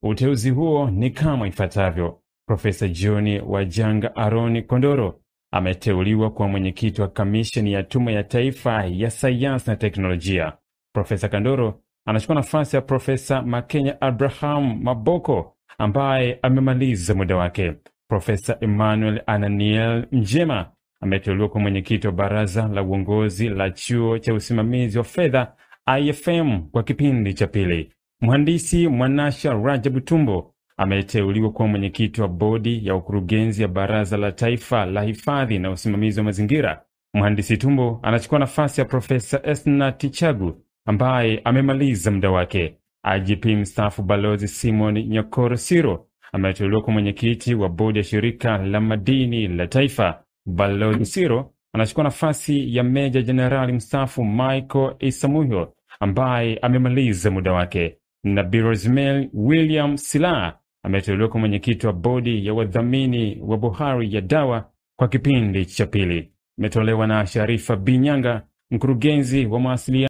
Uteuzi huo ni kama ifuatavyo. Profesa John Wajanga Aaron Kondoro ameteuliwa kuwa mwenyekiti wa kamisheni ya Tume ya Taifa ya Sayansi na Teknolojia. Profesa Kondoro anachukua nafasi ya Profesa Makenya Abraham Maboko ambaye amemaliza muda wake. Profesa Emmanuel Ananiel Mjema ameteuliwa kuwa mwenyekiti wa baraza la uongozi la chuo cha usimamizi wa fedha IFM kwa kipindi cha pili. Mhandisi Mwanasha Rajabu Tumbo ameteuliwa kuwa mwenyekiti wa bodi ya ukurugenzi ya baraza la taifa la hifadhi na usimamizi wa mazingira. Mhandisi Tumbo anachukua nafasi ya Profesa Esna Tichagu ambaye amemaliza muda wake. IGP mstaafu Balozi Simon Nyakoro Siro ameteuliwa kuwa mwenyekiti wa bodi ya shirika la madini la taifa. Balozi Siro anachukua nafasi ya Meja Jenerali mstaafu Michael Isamuhyo ambaye amemaliza muda wake. Nabii Rosemary William Sila ameteuliwa kuwa mwenyekiti wa bodi ya wadhamini wa bohari ya dawa kwa kipindi cha pili. Imetolewa na Sharifa Binyanga, mkurugenzi wa mawasiliano